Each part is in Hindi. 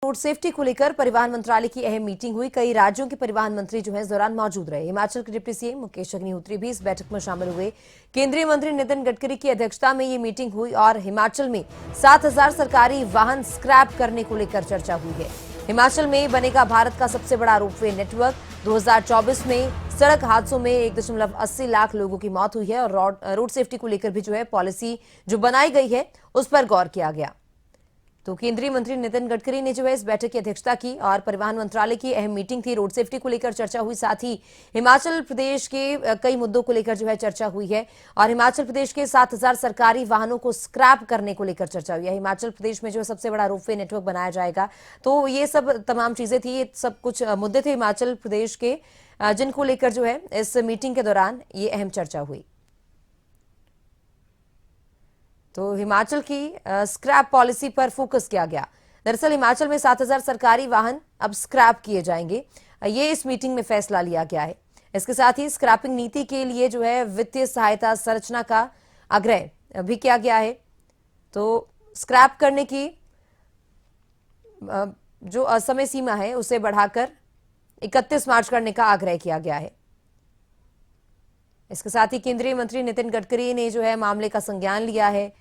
रोड सेफ्टी को लेकर परिवहन मंत्रालय की अहम मीटिंग हुई। कई राज्यों के परिवहन मंत्री जो है इस दौरान मौजूद रहे। हिमाचल के डिप्टी सीएम मुकेश अग्निहोत्री भी इस बैठक में शामिल हुए। केंद्रीय मंत्री नितिन गडकरी की अध्यक्षता में ये मीटिंग हुई और हिमाचल में 7,000 सरकारी वाहन स्क्रैप करने को लेकर चर्चा हुई है। हिमाचल में बनेगा भारत का सबसे बड़ा रोपवे नेटवर्क। 2024 में सड़क हादसों में 1.80 लाख लोगों की मौत हुई है और रोड सेफ्टी को लेकर भी जो है पॉलिसी जो बनाई गई है उस पर गौर किया गया। तो केंद्रीय मंत्री नितिन गडकरी ने जो है इस बैठक की अध्यक्षता की और परिवहन मंत्रालय की अहम मीटिंग थी। रोड सेफ्टी को लेकर चर्चा हुई, साथ ही हिमाचल प्रदेश के कई मुद्दों को लेकर जो है चर्चा हुई है और हिमाचल प्रदेश के 7,000 सरकारी वाहनों को स्क्रैप करने को लेकर चर्चा हुई है। हिमाचल प्रदेश में जो है सबसे बड़ा रोपवे नेटवर्क बनाया जाएगा। तो ये सब तमाम चीजें थी, ये सब कुछ मुद्दे थे हिमाचल प्रदेश के, जिनको लेकर जो है इस मीटिंग के दौरान ये अहम चर्चा हुई। तो हिमाचल की स्क्रैप पॉलिसी पर फोकस किया गया। दरअसल हिमाचल में 7,000 सरकारी वाहन अब स्क्रैप किए जाएंगे, ये इस मीटिंग में फैसला लिया गया है। इसके साथ ही स्क्रैपिंग नीति के लिए जो है वित्तीय सहायता संरचना का आग्रह भी किया गया है। तो स्क्रैप करने की जो समय सीमा है उसे बढ़ाकर 31 मार्च करने का आग्रह किया गया है। इसके साथ ही केंद्रीय मंत्री नितिन गडकरी ने जो है मामले का संज्ञान लिया है।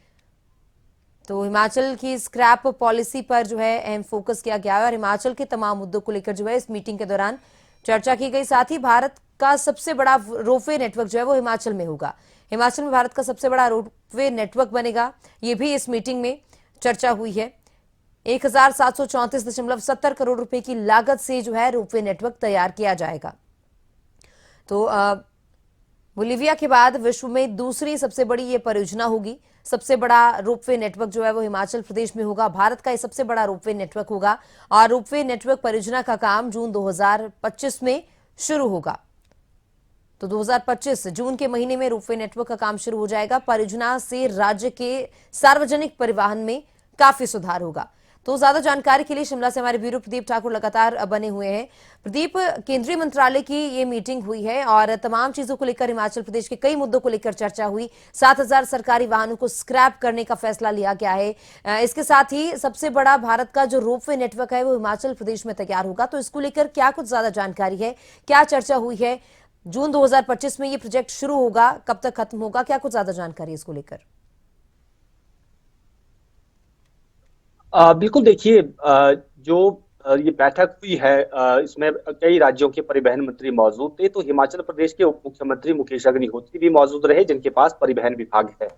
तो हिमाचल की स्क्रैप पॉलिसी पर जो है अहम फोकस किया गया है और हिमाचल के तमाम मुद्दों को लेकर जो है इस मीटिंग के दौरान चर्चा की गई। साथ ही भारत का सबसे बड़ा रोपवे नेटवर्क जो है वो हिमाचल में होगा। हिमाचल में भारत का सबसे बड़ा रोपवे नेटवर्क बनेगा, ये भी इस मीटिंग में चर्चा हुई है। 1,734.70 करोड़ रुपए की लागत से जो है रोपवे नेटवर्क तैयार किया जाएगा। तो बोलीविया के बाद विश्व में दूसरी सबसे बड़ी ये परियोजना होगी। सबसे बड़ा रोपवे नेटवर्क जो है वो हिमाचल प्रदेश में होगा। भारत का ये सबसे बड़ा रोपवे नेटवर्क होगा और रोपवे नेटवर्क परियोजना का काम जून 2025 में शुरू होगा। तो 2025 जून के महीने में रोपवे नेटवर्क का काम शुरू हो जाएगा। परियोजना से राज्य के सार्वजनिक परिवहन में काफी सुधार होगा। तो ज्यादा जानकारी के लिए शिमला से हमारे ब्यूरो प्रदीप ठाकुर लगातार बने हुए हैं। प्रदीप, केंद्रीय मंत्रालय की ये मीटिंग हुई है और तमाम चीजों को लेकर हिमाचल प्रदेश के कई मुद्दों को लेकर चर्चा हुई। 7,000 सरकारी वाहनों को स्क्रैप करने का फैसला लिया गया है। इसके साथ ही सबसे बड़ा भारत का जो रोपवे नेटवर्क है वो हिमाचल प्रदेश में तैयार होगा। तो इसको लेकर क्या कुछ ज्यादा जानकारी है, क्या चर्चा हुई है? जून 2025 में ये प्रोजेक्ट शुरू होगा, कब तक खत्म होगा, क्या कुछ ज्यादा जानकारी इसको लेकर? बिल्कुल देखिए, जो ये बैठक हुई है, इसमें कई राज्यों के परिवहन मंत्री मौजूद थे। तो हिमाचल प्रदेश के उप मुख्यमंत्री मुकेश अग्निहोत्री भी मौजूद रहे, जिनके पास परिवहन विभाग है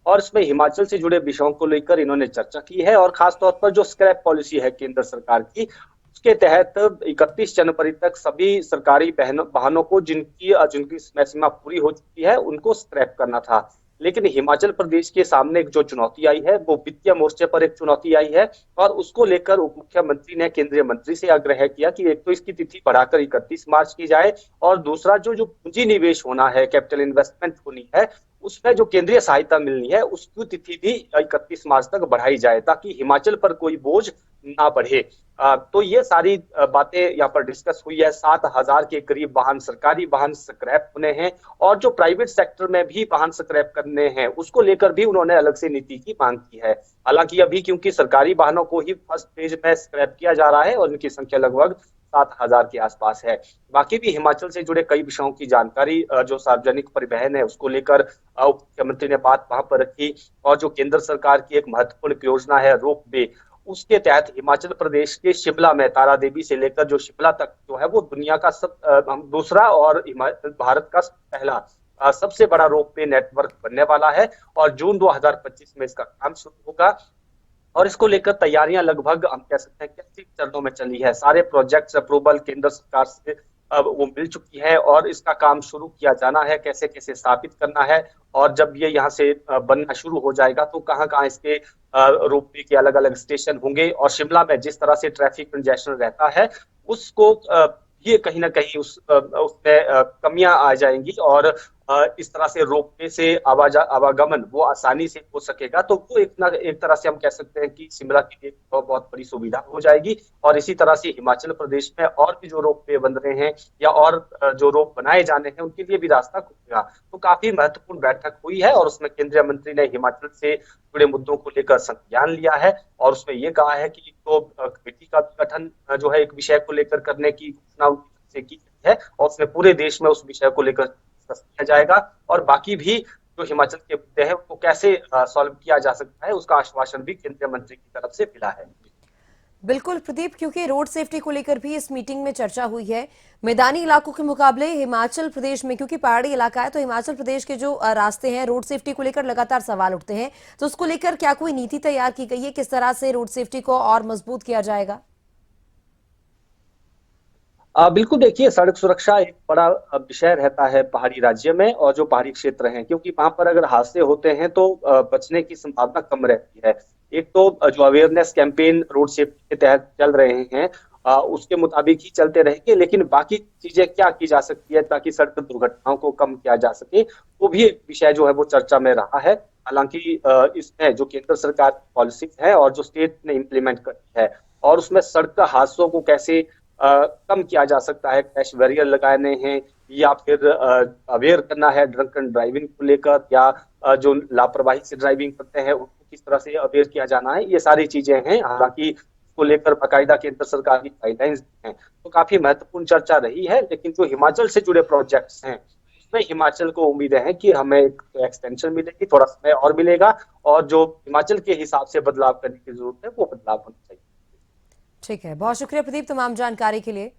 और इसमें हिमाचल से जुड़े विषयों को लेकर इन्होंने चर्चा की है। और खासतौर पर जो स्क्रैप पॉलिसी है केंद्र सरकार की, उसके तहत 31 जनवरी तक सभी सरकारी वाहनों को जिनकी समय सीमा पूरी हो चुकी है उनको स्क्रैप करना था। लेकिन हिमाचल प्रदेश के सामने एक जो चुनौती आई है वो वित्तीय मोर्चे पर एक चुनौती आई है और उसको लेकर उप मुख्यमंत्री ने केंद्रीय मंत्री से आग्रह किया कि एक तो इसकी तिथि बढ़ाकर 31 मार्च की जाए और दूसरा जो पूंजी निवेश होना है, कैपिटल इन्वेस्टमेंट होनी है, उसमें जो केंद्रीय सहायता मिलनी है उसकी तिथि भी 31 मार्च तक बढ़ाई जाए ताकि हिमाचल पर कोई बोझ ना बढ़े। तो ये सारी बातें यहाँ पर डिस्कस हुई है। 7,000 के करीब वाहन, सरकारी वाहन स्क्रैप होने हैं और जो प्राइवेट सेक्टर में भी वाहन स्क्रैप करने हैं उसको लेकर भी उन्होंने अलग से नीति की मांग की है। हालांकि अभी क्योंकि सरकारी वाहनों को ही फर्स्ट फेज में स्क्रैप किया जा रहा है और इनकी संख्या लगभग 7,000 के आसपास है। बाकी भी हिमाचल से जुड़े कई विषयों की जानकारी जो सार्वजनिक परिवहन है उसको लेकर उप मुख्यमंत्री ने बात वहां पर रखी। और जो केंद्र सरकार की एक महत्वपूर्ण परियोजना है रोपवे, उसके तहत हिमाचल प्रदेश के शिमला में तारा देवी से लेकर जो शिमला तक जो है वो दुनिया का दूसरा और भारत का पहला सबसे बड़ा रोपवे नेटवर्क बनने वाला है और जून 2025 में इसका काम शुरू होगा। और इसको लेकर तैयारियां लगभग हम कह सकते हैं कि चरणों में चली है। सारे प्रोजेक्ट्स अप्रूवल केंद्र सरकार से अब वो मिल चुकी है और इसका काम शुरू किया जाना है, कैसे कैसे स्थापित करना है और जब ये यहाँ से बनना शुरू हो जाएगा तो कहाँ कहाँ इसके रोपवे के अलग अलग स्टेशन होंगे और शिमला में जिस तरह से ट्रैफिक कंजेशन रहता है उसको ये कहीं ना कहीं उसमें कमियां आ जाएंगी और इस तरह से रोपवे से आवागमन वो आसानी से हो सकेगा, तो वो एक तरह से हम कह सकते हैं कि शिमला के लिए बहुत बड़ी सुविधा हो जाएगी। और इसी तरह से हिमाचल प्रदेश में और भी जो रोपवे बन रहे हैं या और जो रोप बनाए जाने हैं उनके लिए भी रास्ता खुलेगा। तो काफी महत्वपूर्ण बैठक हुई है और उसमें केंद्रीय मंत्री ने हिमाचल से जुड़े मुद्दों को लेकर संज्ञान लिया है और उसमें ये कहा है कि तो कमेटी का गठन जो है एक विषय को लेकर करने की घोषणा से की गई है और उसमें पूरे देश में उस विषय को लेकर डिस्कस किया जाएगा और बाकी भी जो हिमाचल के मुद्दे हैं उसको कैसे सॉल्व किया जा सकता है उसका आश्वासन भी केंद्रीय मंत्री की तरफ से मिला है। बिल्कुल प्रदीप, क्योंकि रोड सेफ्टी को लेकर भी इस मीटिंग में चर्चा हुई है। मैदानी इलाकों के मुकाबले हिमाचल प्रदेश में, क्योंकि पहाड़ी इलाका है, तो हिमाचल प्रदेश के जो रास्ते हैं रोड सेफ्टी को लेकर लगातार सवाल उठते हैं। तो उसको लेकर क्या कोई नीति तैयार की गई है, किस तरह से रोड सेफ्टी को और मजबूत किया जाएगा? बिल्कुल, देखिए सड़क सुरक्षा एक बड़ा विषय रहता है पहाड़ी राज्य में और जो पहाड़ी क्षेत्र हैं, क्योंकि वहां पर अगर हादसे होते हैं तो बचने की संभावना कम रहती है। एक तो जो अवेयरनेस कैंपेन रोड सेफ्टी के तहत चल रहे हैं उसके मुताबिक ही चलते रहेंगे, लेकिन बाकी चीजें क्या की जा सकती है ताकि सड़क दुर्घटनाओं को कम किया जा सके, वो भी एक विषय जो है वो चर्चा में रहा है। हालांकि इसमें जो केंद्र सरकार की पॉलिसी है और जो स्टेट ने इम्प्लीमेंट करी है और उसमें सड़क हादसों को कैसे कम किया जा सकता है, क्रैश बैरियर लगाने हैं या फिर अवेयर करना है ड्रंकन ड्राइविंग को लेकर या जो लापरवाही से ड्राइविंग करते हैं उनको किस तरह से अवेयर किया जाना है, ये सारी चीजें हैं। हालांकि इसको लेकर बाकायदा केंद्र सरकार की गाइडलाइंस हैं, तो काफी महत्वपूर्ण चर्चा रही है। लेकिन जो हिमाचल से जुड़े प्रोजेक्ट्स हैं उसमें हिमाचल को उम्मीद है कि हमें एक्सटेंशन मिलेगी, थोड़ा समय और मिलेगा और जो हिमाचल के हिसाब से बदलाव करने की जरूरत है वो बदलाव होना चाहिए। ठीक है, बहुत शुक्रिया प्रदीप तमाम जानकारी के लिए।